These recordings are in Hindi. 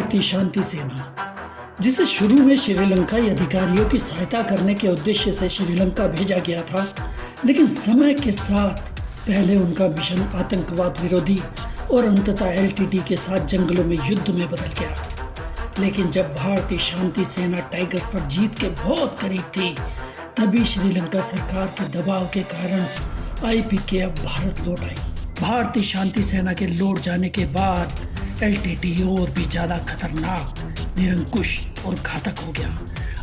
भारतीय शांति सेना, जिसे शुरू में श्रीलंकाई अधिकारियों की सहायता करने के उद्देश्य से श्रीलंका भेजा गया था, लेकिन समय के साथ पहले उनका मिशन आतंकवाद विरोधी और अंततः एलटीटी के साथ जंगलों में युद्ध में बदल गया। लेकिन जब भारतीय शांति सेना टाइगर्स पर जीत के बहुत करीब थी, तभी श्रीलंका सरकार के दबाव के कारण आईपीके अब भारत लौट आई। भारतीय शांति सेना के लौट जाने के बाद एलटीटी और भी ज़्यादा खतरनाक, निरंकुश और घातक हो गया।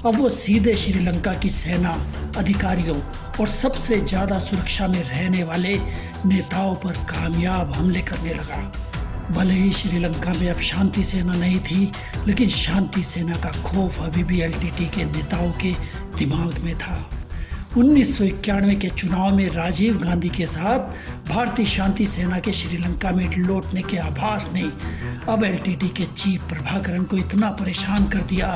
अब वो सीधे श्रीलंका की सेना, अधिकारियों और सबसे ज़्यादा सुरक्षा में रहने वाले नेताओं पर कामयाब हमले करने लगा। भले ही श्रीलंका में अब शांति सेना नहीं थी, लेकिन शांति सेना का खौफ अभी भी एलटीटी के नेताओं के दिमाग में था। 1991 के चुनाव में राजीव गांधी के साथ भारतीय शांति सेना के श्रीलंका में लौटने के आभास ने अब एलटीटी के चीफ प्रभाकरन को इतना परेशान कर दिया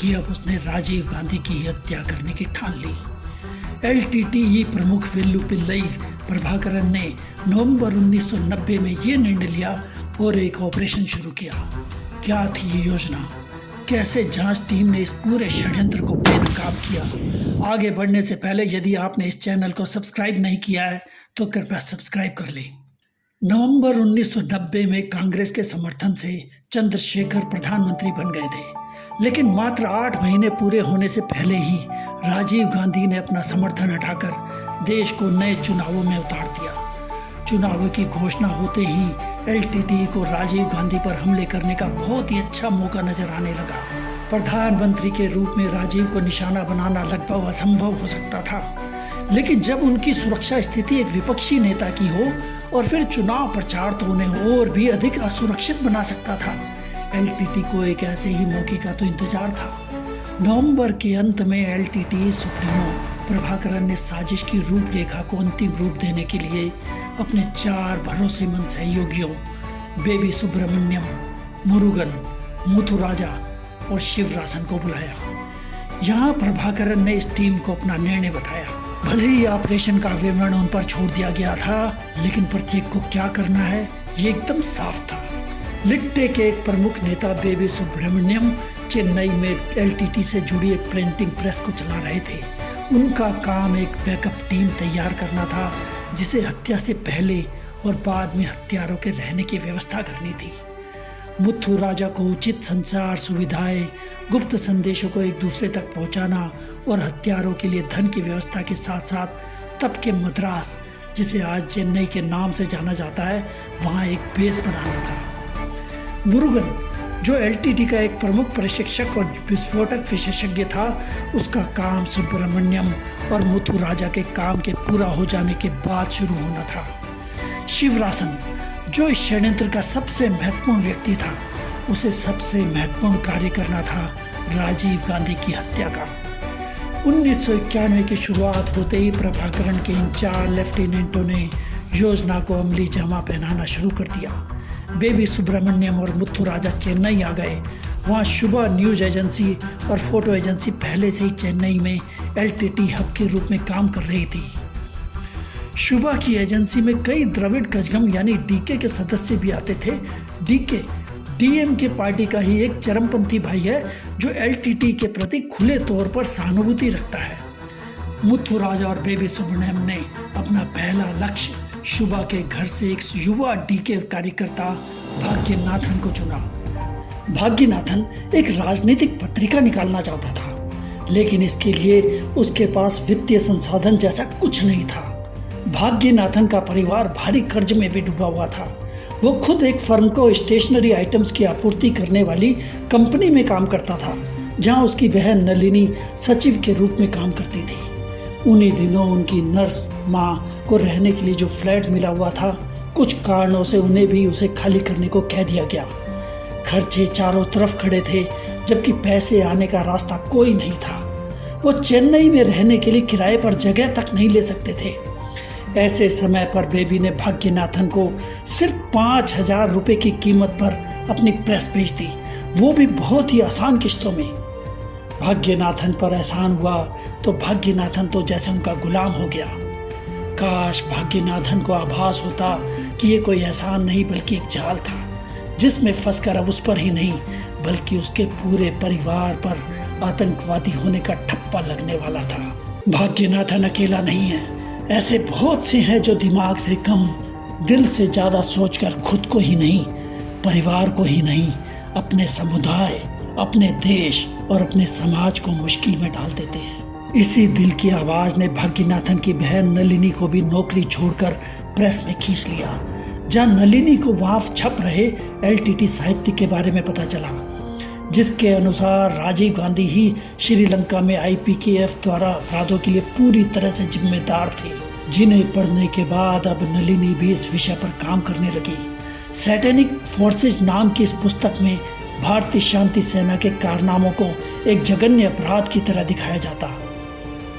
कि अब उसने राजीव गांधी की हत्या करने की ठान ली। एलटीटी प्रमुख वेलुपिल्लई प्रभाकरन ने नवंबर 1990 में ये निर्णय लिया और एक ऑपरेशन शुरू किया। क्या थी ये योजना? कैसे जांच टीम ने इस पूरे षड्यंत्र को बेनकाब किया? आगे बढ़ने से पहले यदि आपने इस चैनल को सब्सक्राइब नहीं किया है तो कृपया सब्सक्राइब कर लें। नवंबर 1990 में कांग्रेस के समर्थन से चंद्रशेखर प्रधानमंत्री बन गए थे, लेकिन मात्र 8 महीने पूरे होने से पहले ही राजीव गांधी ने अपना समर्थन हटाकर देश को नए चुनावों में उतार दिया। चुनावों की घोषणा होते ही एलटीटी को राजीव गांधी पर हमले करने का बहुत ही अच्छा मौका नजर आने लगा। प्रधानमंत्री के रूप में राजीव को निशाना बनाना लगभग असंभव हो सकता था, लेकिन जब उनकी सुरक्षा स्थिति एक विपक्षी नेता की हो और फिर चुनाव प्रचार तो उन्हें और भी अधिक असुरक्षित बना सकता था। एलटीटी को एक ऐसे ही मौके का तो इंतजार था। नवंबर के अंत में एलटीटी सुप्रीमो प्रभाकरन ने साजिश की रूपरेखा को अंतिम रूप देने के लिए अपने 4 भरोसेमंद सहयोगियों बेबी सुब्रमण्यम, मुरुगन, मुथुराजा और शिवरासन को बुलाया। यहाँ प्रभाकरन ने इस टीम को अपना निर्णय बताया। भले ही ऑपरेशन का विवरण उन पर छोड़ दिया गया था, लेकिन प्रत्येक को क्या करना है ये एकदम साफ था। लिट्टे के एक प्रमुख नेता बेबी सुब्रमण्यम चेन्नई में एलटीटी से जुड़ी एक प्रिंटिंग प्रेस को चला रहे थे। उनका काम एक बैकअप टीम तैयार करना था, जिसे हत्या से पहले और बाद में हत्यारों के रहने की व्यवस्था करनी थी। मुथु राजा को उचित संचार सुविधाएं, गुप्त संदेशों को एक दूसरे तक पहुंचाना और हत्यारों के लिए धन की व्यवस्था के साथ साथ तब के मद्रास, जिसे आज चेन्नई के नाम से जाना जाता है, वहां एक बेस बनाना था। मुरुगन, जो एलटीटी का एक प्रमुख प्रशिक्षक और विस्फोटक विशेषज्ञ था, उसका काम सुब्रमण्यम और मुथु राजा के काम के पूरा हो जाने के बाद शुरू होना था। शिवरासन, जो इस षड्यंत्र का सबसे महत्वपूर्ण व्यक्ति था, उसे सबसे महत्वपूर्ण कार्य करना था राजीव गांधी की हत्या का। 1991 की शुरुआत होते ही प्रभाकरन के इन 4 लेफ्टिनेंटों ने योजना को अमली जामा पहनाना शुरू कर दिया। बेबी सुब्रमण्यम और मुथु राजा चेन्नई आ गए। वहाँ शुभा न्यूज एजेंसी और फोटो एजेंसी पहले से ही चेन्नई में एलटीटी हब के रूप में काम कर रही थी। शुभा की एजेंसी में कई द्रविड़ कजगम यानी डीके के सदस्य भी आते थे। डीके डीएमके पार्टी का ही एक चरमपंथी भाई है, जो एलटीटी के प्रति खुले तौर पर सहानुभूति रखता है। मुथु राजा और बेबी सुब्रमण्यम ने अपना पहला लक्ष्य शुभा के घर से एक युवा डीके कार्यकर्ता भाग्यनाथन को चुना। भाग्यनाथन एक राजनीतिक पत्रिका निकालना चाहता था, लेकिन इसके लिए उसके पास वित्तीय संसाधन जैसा कुछ नहीं था। भाग्यनाथन का परिवार भारी कर्ज में भी डूबा हुआ था। वो खुद एक फर्म को स्टेशनरी आइटम्स की आपूर्ति करने वाली कंपनी में काम करता था, जहां उसकी बहन नलिनी सचिव के रूप में काम करती थी। उन्हीं दिनों उनकी नर्स माँ को रहने के लिए जो फ्लैट मिला हुआ था, कुछ कारणों से उन्हें भी उसे खाली करने को कह दिया गया। खर्चे चारों तरफ खड़े थे, जबकि पैसे आने का रास्ता कोई नहीं था। वो चेन्नई में रहने के लिए किराए पर जगह तक नहीं ले सकते थे। ऐसे समय पर बेबी ने भाग्यनाथन को सिर्फ 5,000 रुपये की कीमत पर अपनी प्रेस भेज दी, वो भी बहुत ही आसान किस्तों में। भाग्यनाथन पर एहसान हुआ तो भाग्यनाथन तो जैसे उनका गुलाम हो गया। काश भाग्यनाथन को आभास होता कि ये कोई एहसान नहीं बल्कि एक जाल था, जिसमें फंसकर अब उस पर ही नहीं बल्कि उसके पूरे परिवार पर आतंकवादी होने का ठप्पा लगने वाला था। भाग्यनाथन अकेला नहीं है, ऐसे बहुत से हैं जो दिमाग से कम, दिल से ज़्यादा सोचकर खुद को ही नहीं, परिवार को ही नहीं, अपने समुदाय, अपने देश और अपने समाज को मुश्किल में डाल देते हैं। इसी दिल की आवाज़ ने भाग्यनाथन की बहन नलिनी को भी नौकरी छोड़कर प्रेस में खींच लिया, जहां नलिनी को वहां छप रहे एलटीटी साहित्य के बारे में पता चला, जिसके अनुसार राजीव गांधी ही श्रीलंका में आईपीकेएफ द्वारा अपराधों के लिए पूरी तरह से जिम्मेदार थे, जिन्हें पढ़ने के बाद अब नलिनी भी इस विषय पर काम करने लगी। सैटेनिक फोर्सेज नाम की इस पुस्तक में भारतीय शांति सेना के कारनामों को एक जघन्य अपराध की तरह दिखाया जाता,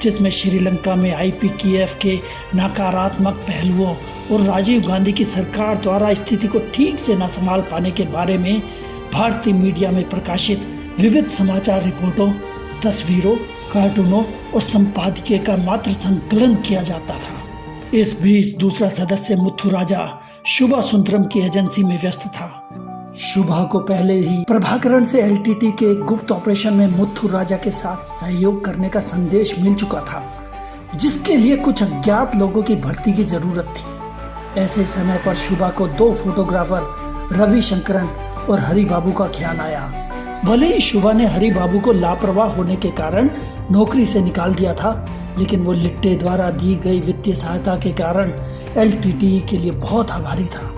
जिसमें श्रीलंका में आईपीकेएफ के नकारात्मक पहलुओं और राजीव गांधी की सरकार द्वारा स्थिति को ठीक से न संभाल पाने के बारे में भारतीय मीडिया में प्रकाशित विविध समाचार रिपोर्टों, तस्वीरों, कार्टूनों और संपादकीय का मात्र संकलन किया जाता था। इस बीच दूसरा सदस्य मुथु राजा शुभा सुंदरम की एजेंसी में व्यस्त था। शुभा को पहले ही प्रभाकरण से एलटीटी के गुप्त ऑपरेशन में मुथु राजा के साथ सहयोग करने का संदेश मिल चुका था, जिसके लिए कुछ अज्ञात लोगों की भर्ती की जरूरत थी। ऐसे समय पर शुभा को 2 फोटोग्राफर रवि शंकरन और हरि बाबू का ख्याल आया। भले ही शुभा ने हरि बाबू को लापरवाह होने के कारण नौकरी से निकाल दिया था, लेकिन वो लिट्टे द्वारा दी गई वित्तीय सहायता के कारण एलटीटी के लिए बहुत आभारी था।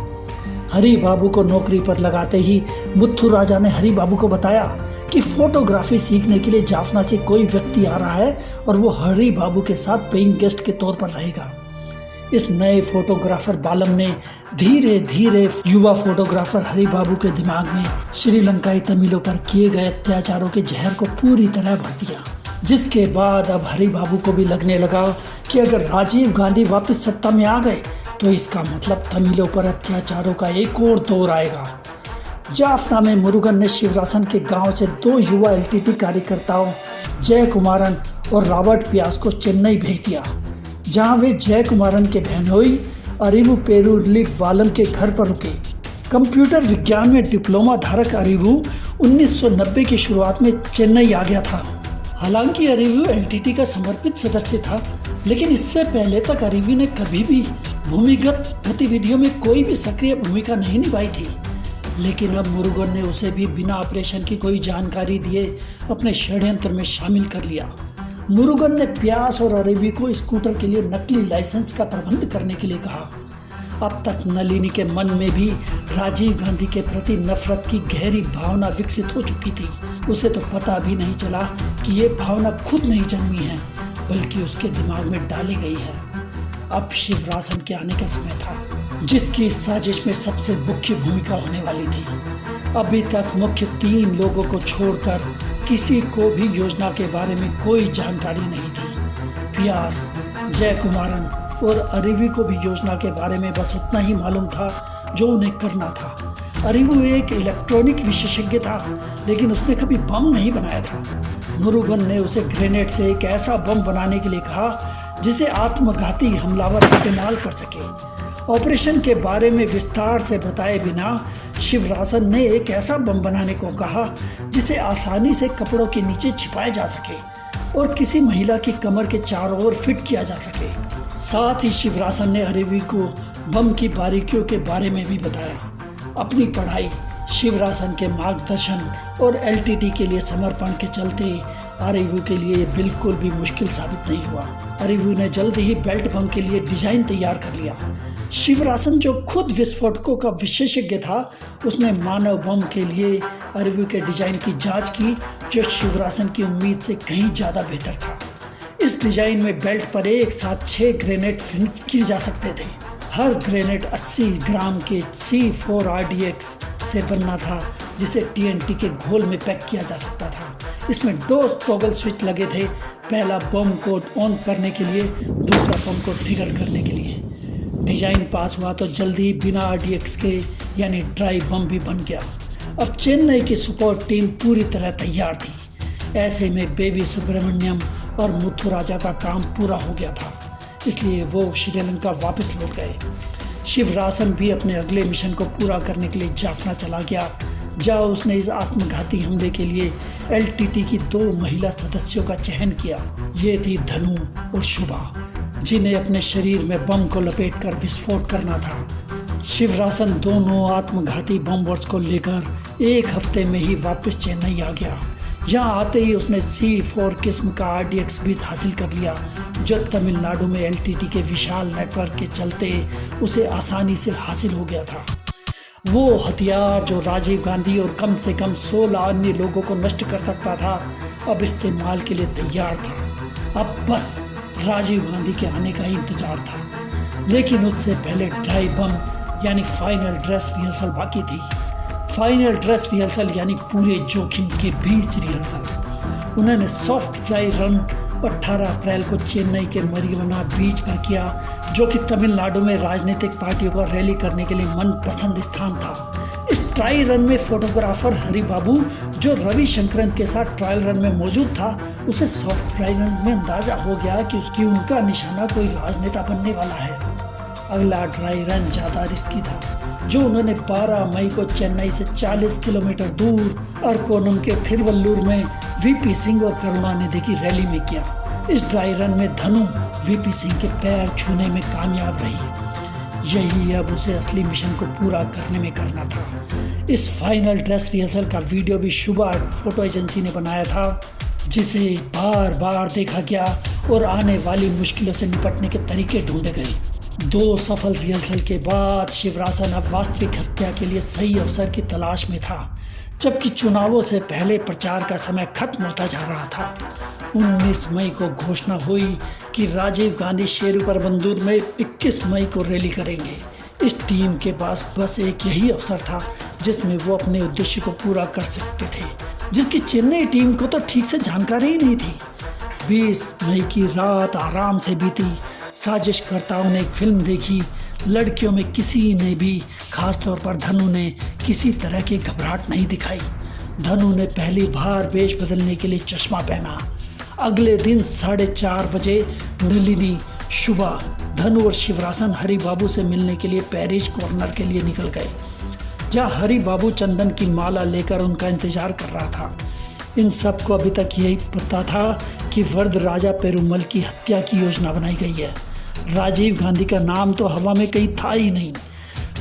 हरि बाबू को नौकरी पर लगाते ही मुथु राजा ने हरि बाबू को बताया कि फोटोग्राफी सीखने के लिए जाफना से कोई व्यक्ति आ रहा है और वो हरि बाबू के साथ पेइंग गेस्ट के तौर पर रहेगा। इस नए फोटोग्राफर बालम ने धीरे धीरे युवा फोटोग्राफर हरि बाबू के दिमाग में श्रीलंकाई तमिलों पर किए गए अत्याचारों के जहर को पूरी तरह भर दिया, जिसके बाद अब हरि बाबू को भी लगने लगा कि अगर राजीव गांधी वापस सत्ता में आ गए तो इसका मतलब तमिलों पर अत्याचारों का एक और दौर आएगा। जाफना में मुरुगन ने शिवरासन के गांव से 2 युवा एलटीटी कार्यकर्ताओं जय कुमारन और रॉबर्ट पियास को चेन्नई भेज दिया, जहां वे जय कुमारन के बहनोई अरिवु पेरुली बालम के घर पर रुके। कंप्यूटर विज्ञान में डिप्लोमा धारक अरिवु 1990 की शुरुआत में चेन्नई आ गया था। हालांकि अरिवु एलटीटी का समर्पित सदस्य था, लेकिन इससे पहले तक अरिवु ने कभी भी भूमिगत गतिविधियों में कोई भी सक्रिय भूमिका नहीं निभाई थी। लेकिन अब मुरुगन ने उसे भी बिना ऑपरेशन की कोई जानकारी दिए अपने षड्यंत्र में शामिल कर लिया। मुरुगन ने प्यास और अरिवु को स्कूटर के लिए नकली लाइसेंस का प्रबंध करने के लिए कहा। अब तक नलिनी के मन में भी राजीव गांधी के प्रति नफरत की गहरी भावना विकसित हो चुकी थी। उसे तो पता भी नहीं चला कि ये भावना खुद नहीं जन्मी है, बल्कि उसके दिमाग में डाली गई है। अब शिवरासन के आने का समय था, जिसकी इस साजिश में सबसे मुख्य भूमिका होने वाली थी। अभी तक मुख्य 3 लोगों को छोड़कर किसी को भी योजना के बारे में कोई जानकारी नहीं थी। पियास, जय कुमारन और अरिवु को भी योजना के बारे में बस उतना ही मालूम था जो उन्हें करना था। अरिवु एक इलेक्ट्रॉनिक विशेषज्ञ था, लेकिन उसने कभी बम नहीं बनाया था। मुरुगन ने उसे ग्रेनेड से एक ऐसा बम बनाने के लिए कहा जिसे आत्मघाती हमलावर इस्तेमाल कर सके। ऑपरेशन के बारे में विस्तार से बताए बिना शिवरासन ने एक ऐसा बम बनाने को कहा जिसे आसानी से कपड़ों के नीचे छिपाया जा सके और किसी महिला की कमर के चारों ओर फिट किया जा सके। साथ ही शिवरासन ने अरिवु को बम की बारीकियों के बारे में भी बताया। अपनी पढ़ाई, शिवरासन के मार्गदर्शन और एलटीटी के लिए समर्पण के चलते अरिवु के लिए बिल्कुल भी मुश्किल साबित नहीं हुआ। अरिवु ने जल्द ही बेल्ट बम के लिए डिजाइन तैयार कर लिया। शिवरासन, जो खुद विस्फोटकों का विशेषज्ञ था, उसने मानव बम के लिए अरिवु के डिजाइन की जांच की, जो शिवरासन की उम्मीद से कहीं ज़्यादा बेहतर था। इस डिजाइन में बेल्ट पर एक साथ 6 ग्रेनेड फिट किए जा सकते थे। हर ग्रेनेड 80 ग्राम के C4RDX से बनना था, जिसे TNT के घोल में पैक किया जा सकता था। इसमें 2 टॉगल स्विच लगे थे, पहला बम को ऑन करने के लिए, दूसरा बम को ट्रिगर करने के लिए। डिजाइन पास हुआ तो जल्दी बिना RDX के यानी ड्राई बम भी बन गया। अब चेन्नई की सपोर्ट टीम पूरी तरह तैयार थी। ऐसे में बेबी सुब्रमण्यम और मुथु राजा का काम पूरा हो गया था, इसलिए वो श्रीलंका वापस लौट गए। शिवरासन भी अपने अगले मिशन को पूरा करने के लिए जाफना चला गया, जहाँ उसने इस आत्मघाती हमले के लिए एलटीटी की 2 महिला सदस्यों का चयन किया। ये थी धनु और शुभा, जिन्हें अपने शरीर में बम को लपेटकर विस्फोट करना था। शिवरासन दोनों आत्मघाती बम्बर्स को लेकर 1 हफ्ते में ही वापस चेन्नई आ गया। यहाँ आते ही उसने C4 किस्म का RDX भी हासिल कर लिया, जो तमिलनाडु में एलटीटी के विशाल नेटवर्क के चलते उसे आसानी से हासिल हो गया था। वो हथियार जो राजीव गांधी और कम से कम 16 अन्य लोगों को नष्ट कर सकता था, अब इस्तेमाल के लिए तैयार था। अब बस राजीव गांधी के आने का ही इंतजार था। लेकिन उससे पहले ड्राई बम यानी फाइनल ड्रेस रिहर्सल बाकी थी। फाइनल ड्रेस रिहर्सल यानी पूरे जोखिम के बीच रिहर्सल। उन्होंने सॉफ्ट ड्राई रन 18 अप्रैल को चेन्नई के मरीना बीच पर किया, जो कि तमिलनाडु में राजनीतिक पार्टियों का रैली करने के लिए मनपसंद स्थान था। इस ट्राई रन में फोटोग्राफर हरि बाबू, जो रविशंकरन के साथ ट्रायल रन में मौजूद था, उसे सॉफ्ट ड्राई रन में अंदाजा हो गया कि उनका निशाना कोई राजनेता बनने वाला है। अगला ड्राई रन ज़्यादा रिस्की था, जो उन्होंने 12 मई को चेन्नई से 40 किलोमीटर दूर अरकोनम के थिरुवल्लूर में वीपी सिंह और करुणानिधि की रैली में किया। इस ड्राई रन में धनु वीपी सिंह के पैर छूने में कामयाब रही। यही अब उसे असली मिशन को पूरा करने में करना था। इस फाइनल ड्रेस रिहर्सल का वीडियो भी शुभा फोटो एजेंसी ने बनाया था, जिसे बार बार देखा गया और आने वाली मुश्किलों से निपटने के तरीके ढूंढे गए। 2 सफल रिहर्सल के बाद शिवरासन अब वास्तविक हत्या के लिए सही अवसर की तलाश में था, जबकि चुनावों से पहले प्रचार का समय खत्म होता जा रहा था। 19 मई को घोषणा हुई कि राजीव गांधी शेरू परबंदूर में 21 मई को रैली करेंगे। इस टीम के पास बस एक यही अवसर था जिसमें वो अपने उद्देश्य को पूरा कर सकते थे, जिसकी चेन्नई टीम को तो ठीक से जानकारी ही नहीं थी। 20 मई की रात आराम से बीती। साजिशकर्ताओं ने एक फिल्म देखी। लड़कियों में किसी ने भी, खासतौर पर धनु ने, किसी तरह की घबराहट नहीं दिखाई। धनु ने पहली बार वेश बदलने के लिए चश्मा पहना। अगले दिन 4:30 बजे नलिनी, शुभा, धनु और शिवरासन हरि बाबू से मिलने के लिए पेरिस कॉर्नर के लिए निकल गए, जहाँ हरि बाबू चंदन की माला लेकर उनका इंतजार कर रहा था। इन सबको अभी तक यही पता था कि वर्द राजा पेरुमल की हत्या की योजना बनाई गई है। राजीव गांधी का नाम तो हवा में कहीं था ही नहीं।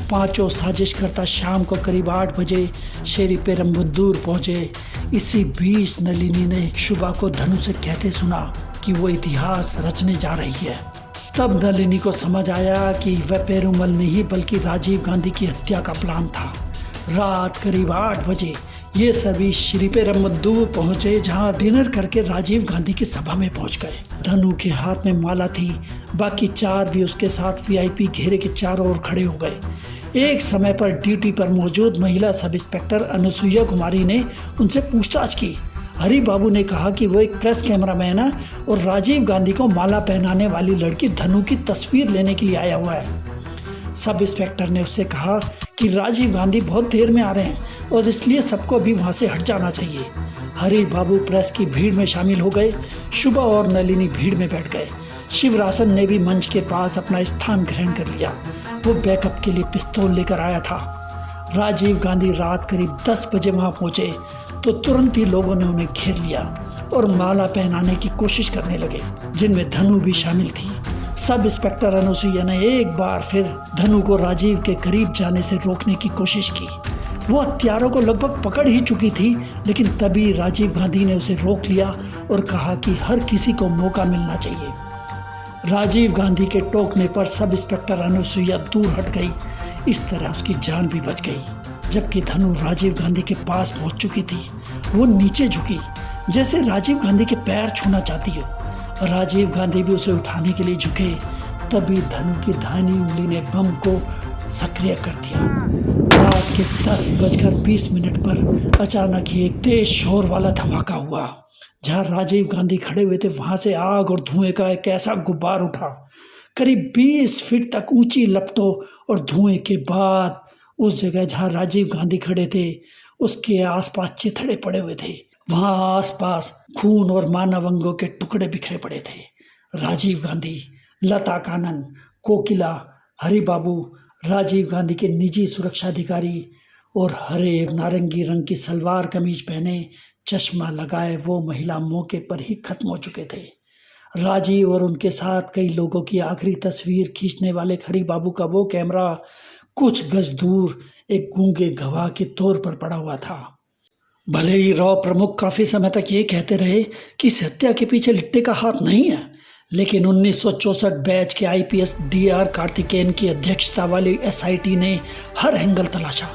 5 साजिशकर्ता शाम को करीब 8 बजे शेरी पेरम्बदूर पहुंचे। इसी बीच नलिनी ने शुभा को धनु से कहते सुना कि वो इतिहास रचने जा रही है। तब नलिनी को समझ आया कि वह पेरुमल नहीं बल्कि राजीव गांधी की हत्या का प्लान था। रात करीब 8 बजे ये सभी श्री पेरम्बदूर पहुंचे, जहां डिनर करके राजीव गांधी की सभा में पहुंच गए। धनु के हाथ में माला थी। बाकी 4 भी उसके साथ वीआईपी घेरे के चारों ओर खड़े हो गए। एक समय पर ड्यूटी पर मौजूद महिला सब इंस्पेक्टर अनुसुईया कुमारी ने उनसे पूछताछ की। हरि बाबू ने कहा कि वो एक प्रेस कैमरामैन है और राजीव गांधी को माला पहनाने वाली लड़की धनु की तस्वीर लेने के लिए आया हुआ है। सब इंस्पेक्टर ने उससे कहा कि राजीव गांधी बहुत देर में आ रहे हैं और इसलिए सबको अभी वहाँ से हट जाना चाहिए। हरि बाबू प्रेस की भीड़ में शामिल हो गए। शुभा और नलिनी भीड़ में बैठ गए। शिवरासन ने भी मंच के पास अपना स्थान ग्रहण कर लिया। वो बैकअप के लिए पिस्तौल लेकर आया था। राजीव गांधी रात करीब 10 बजे वहाँ पहुँचे तो तुरंत ही लोगों ने उन्हें घेर लिया और माला पहनाने की कोशिश करने लगे, जिनमें धनु भी शामिल थी। सब इंस्पेक्टर अनुसुईया ने एक बार फिर धनु को राजीव के करीब जाने से रोकने की कोशिश की। वो हत्यारों को लगभग पकड़ ही चुकी थी, लेकिन तभी राजीव गांधी ने उसे रोक लिया और कहा कि हर किसी को मौका मिलना चाहिए। राजीव गांधी के टोकने पर सब इंस्पेक्टर अनुसुईया दूर हट गई। इस तरह उसकी जान भी बच गई। जबकि धनु राजीव गांधी के पास पहुंच चुकी थी। वो नीचे झुकी, जैसे राजीव गांधी के पैर छूना चाहती हो। राजीव गांधी भी उसे उठाने के लिए झुके। तभी धनु की दाहिनी उंगली ने बम को सक्रिय कर दिया। रात के 10:20 पर अचानक ही एक तेज शोर वाला धमाका हुआ। जहां राजीव गांधी खड़े हुए थे, वहां से आग और धुएं का एक ऐसा गुब्बार उठा। करीब 20 फीट तक ऊंची लपटों और धुएं के बाद उस जगह जहां राजीव गांधी खड़े थे, उसके आसपास चिथड़े पड़े हुए थे। वहां आसपास खून और मानव अंगों के टुकड़े बिखरे पड़े थे। राजीव गांधी, लता कानन, कोकिला, हरि बाबू, राजीव गांधी के निजी सुरक्षा अधिकारी और हरे नारंगी रंग की सलवार कमीज पहने चश्मा लगाए वो महिला मौके पर ही खत्म हो चुके थे। राजीव और उनके साथ कई लोगों की आखिरी तस्वीर खींचने वाले हरी बाबू का वो कैमरा कुछ गज दूर एक गूंगे गवाह के तौर पर पड़ा हुआ था। भले ही राव प्रमुख काफी समय तक ये कहते रहे कि इस हत्या के पीछे लिट्टे का हाथ नहीं है, लेकिन 1964 बैच के आईपीएस डीआर कार्तिकेयन की अध्यक्षता वाली एसआईटी ने हर एंगल तलाशा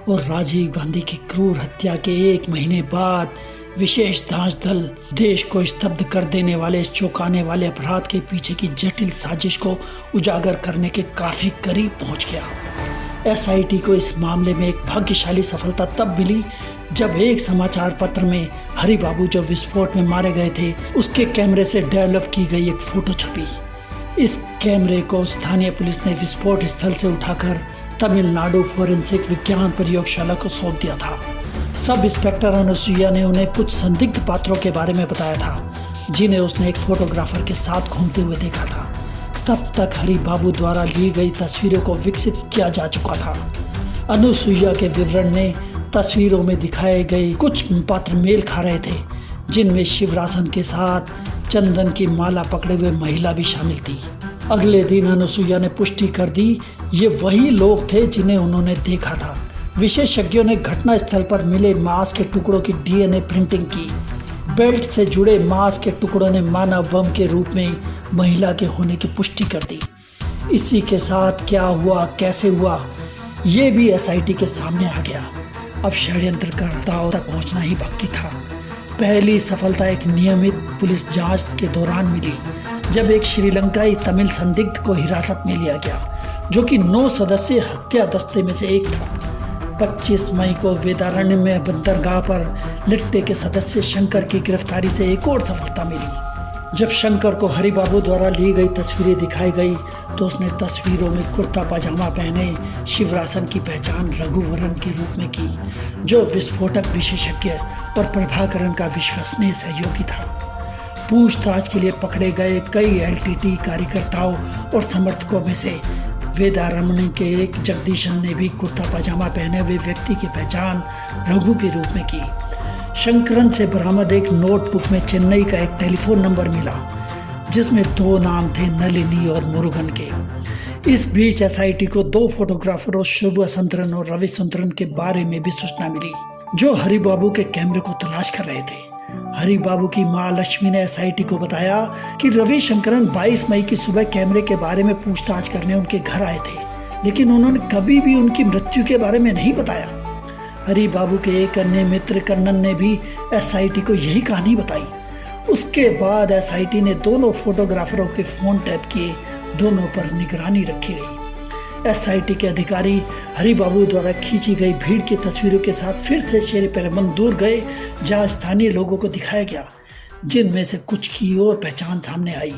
और राजीव गांधी की क्रूर हत्या के 1 महीने बाद विशेष जांच दल देश को स्तब्ध कर देने वाले इस चौंकाने वाले अपराध के पीछे की जटिल साजिश को उजागर करने के काफी करीब पहुंच गया। एसआईटी को इस मामले में एक भाग्यशाली सफलता तब मिली जब एक समाचार पत्र में हरि बाबू जो विस्फोट में मारे गए थे उसके कैमरे से डेवलप की गई एक फोटो छपी। इस कैमरे को स्थानीय पुलिस ने विस्फोट स्थल से उठाकर तमिलनाडु फोरेंसिक विज्ञान प्रयोगशाला को सौंप दिया था। सब इंस्पेक्टर अनुसुईया ने उन्हें कुछ संदिग्ध पात्रों के बारे में बताया था जिन्हें उसने एक फोटोग्राफर के साथ घूमते हुए देखा था। तब तक हरि बाबू द्वारा ली गई तस्वीरों को विकसित किया जा चुका था। अनुसुईया के विवरण ने तस्वीरों में दिखाए गए कुछ पात्र मेल खा रहे थे, जिनमें शिवरासन के साथ चंदन की माला पकड़े हुए महिला भी शामिल थी। अगले दिन अनुसुईया ने पुष्टि कर दी ये वही लोग थे जिन्हें उन्होंने देखा था। विशेषज्ञों ने घटना स्थल पर मिले मांस के टुकड़ों की डीएनए प्रिंटिंग की। बेल्ट से जुड़े मांस के टुकड़ों ने मानव बम के रूप में महिला के होने की पुष्टि कर दी। इसी के साथ क्या हुआ, कैसे हुआ, ये भी एसआईटी के सामने आ गया। अब षड्यंत्रकर्ताओं तक पहुंचना ही बाकी था। पहली सफलता एक नियमित पुलिस जांच के दौरान मिली, जब एक श्रीलंकाई तमिल संदिग्ध को हिरासत में लिया गया, जो कि 9 सदस्यीय हत्या दस्ते में से एक था। 25 मई को वेदारण्य में बंदरगाह पर लिट्टे के सदस्य शंकर की गिरफ्तारी से एक और सफलता मिली। जब शंकर को हरि बाबू द्वारा ली गई तस्वीरें दिखाई गई तो उसने तस्वीरों में कुर्ता पाजामा पहने शिवरासन की पहचान रघुवरन के रूप में की, जो विस्फोटक विशेषज्ञ और प्रभाकरण का विश्वसनीय सहयोगी था। पूछताछ के लिए पकड़े गए कई एलटीटी कार्यकर्ताओं और समर्थकों में से वेदारमणी के एक जगदीशन ने भी कुर्ता पाजामा पहने हुए व्यक्ति की पहचान रघु के रूप में की। शंकरन से बरामद एक नोटबुक में चेन्नई का एक टेलीफोन नंबर मिला, जिसमें 2 नाम थे, नलिनी और मुरुगन के। इस बीच एसआईटी को 2 फोटोग्राफरों शुभ सुंदरन और रवि सुंदरन के बारे में भी सूचना मिली, जो हरि बाबू के कैमरे को तलाश कर रहे थे। हरि बाबू की मां लक्ष्मी ने एसआईटी को बताया कि रवि शंकरन 22 मई की सुबह कैमरे के बारे में पूछताछ करने उनके घर आए थे, लेकिन उन्होंने कभी भी उनकी मृत्यु के बारे में नहीं बताया। हरि बाबू के एक अन्य मित्र कन्नन ने भी एसआईटी को यही कहानी बताई। उसके बाद एसआईटी ने दोनों फोटोग्राफरों के फोन टैप किए, दोनों पर निगरानी रखी गई। एसआईटी के अधिकारी हरि बाबू द्वारा खींची गई भीड़ की तस्वीरों के साथ फिर से शेर पेरबंद दूर गए, जहां स्थानीय लोगों को दिखाया गया, जिनमें से कुछ की और पहचान सामने आई।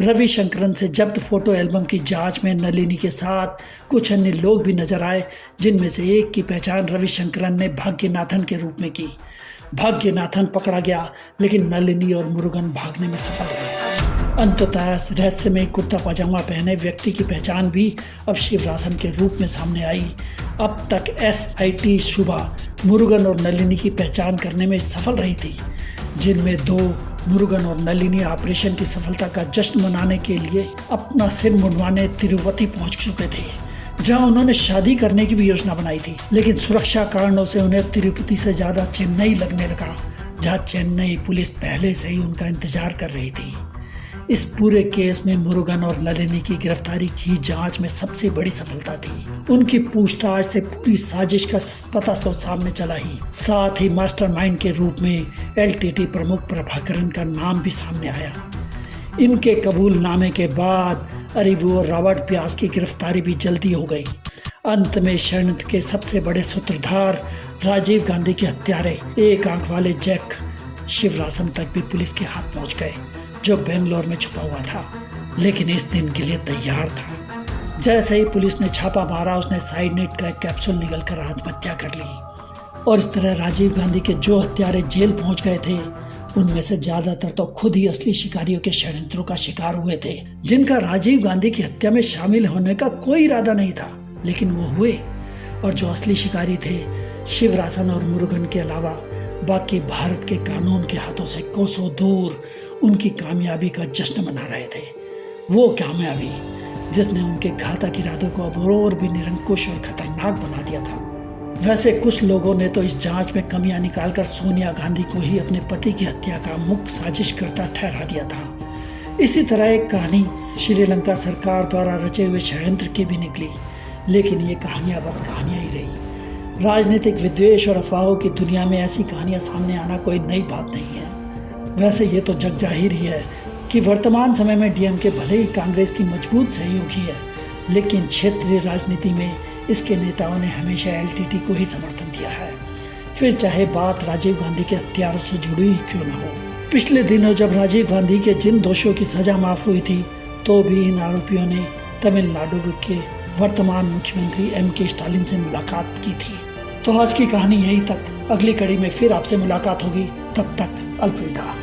रवि शंकरन से जब्त फोटो एल्बम की जांच में नलिनी के साथ कुछ अन्य लोग भी नजर आए, जिनमें से एक की पहचान रवि शंकरन ने भाग्यनाथन के रूप में की। भाग्यनाथन पकड़ा गया, लेकिन नलिनी और मुरुगन भागने में सफल रहे। अंततः रहस्यमय कुर्ता पाजामा पहने व्यक्ति की पहचान भी अब शिवरासन के रूप में सामने आई। अब तक एसआईटी शुभा, मुरुगन और नलिनी की पहचान करने में सफल रही थी, जिनमें 2 मुरुगन और नलिनी ऑपरेशन की सफलता का जश्न मनाने के लिए अपना सिर मुंडवाने तिरुपति पहुंच चुके थे, जहां उन्होंने शादी करने की भी योजना बनाई थी। लेकिन सुरक्षा कारणों से उन्हें तिरुपति से ज़्यादा चेन्नई लगने लगा, जहां चेन्नई पुलिस पहले से ही उनका इंतजार कर रही थी। इस पूरे केस में मुरुगन और नलिनी की गिरफ्तारी की जांच में सबसे बड़ी सफलता थी। उनकी पूछताछ से पूरी साजिश का पता तो सामने चला ही, साथ ही मास्टरमाइंड के रूप में एलटीटी प्रमुख प्रभाकरण का नाम भी सामने आया। इनके कबूलनामे के बाद अरिवू और रॉबर्ट व्यास की गिरफ्तारी भी जल्दी हो गई। अंत में षड्यंत्र के सबसे बड़े सूत्रधार राजीव गांधी के हत्यारे एक आंख वाले जैक शिवरासन तक भी पुलिस के हाथ पहुंच गए, जो बेंगलोर में छुपा हुआ था, लेकिन इस दिन के लिए तैयार था। जैसे ही पुलिस ने छापा मारा, उसने साइनेट का एक कैप्सूल निगलकर आत्महत्या कर ली। और इस तरह राजीव गांधी के जो हत्यारे जेल पहुंच गए थे, उनमें से ज्यादातर तो खुद ही असली शिकारियों के षड्यंत्रों का शिकार हुए थे, जिनका राजीव गांधी की हत्या में शामिल होने का कोई इरादा नहीं था, लेकिन वो हुए। और जो असली शिकारी थे शिवरासन और मुरुगन के अलावा बाकी भारत के कानून के हाथों से कोसों दूर उनकी कामयाबी का जश्न मना रहे थे। वो कामयाबी जिसने उनके घातक इरादों को अब और भी निरंकुश और खतरनाक बना दिया था। वैसे कुछ लोगों ने तो इस जांच में कमियां निकालकर सोनिया गांधी को ही अपने पति की हत्या का मुख्य साजिशकर्ता ठहरा दिया था। इसी तरह एक कहानी श्रीलंका सरकार द्वारा रचे हुए षड्यंत्र की भी निकली, लेकिन ये कहानियां बस कहानियां ही रही। राजनीतिक विद्वेष और अफवाहों की दुनिया में ऐसी कहानियां सामने आना कोई नई बात नहीं है। वैसे ये तो जग जाहिर ही है कि वर्तमान समय में डीएमके भले ही कांग्रेस की मजबूत सहयोगी है, लेकिन क्षेत्रीय राजनीति में इसके नेताओं ने हमेशा एलटीटी को ही समर्थन दिया है, फिर चाहे बात राजीव गांधी के हत्यारों से जुड़ी ही क्यों न हो। पिछले दिनों जब राजीव गांधी के जिन दोषियों की सजा माफ हुई थी, तो भी इन आरोपियों ने तमिलनाडु के वर्तमान मुख्यमंत्री एमके स्टालिन से मुलाकात की थी। तो आज की कहानी यहीं तक, अगली कड़ी में फिर आपसे मुलाकात होगी, तब तक अलविदा।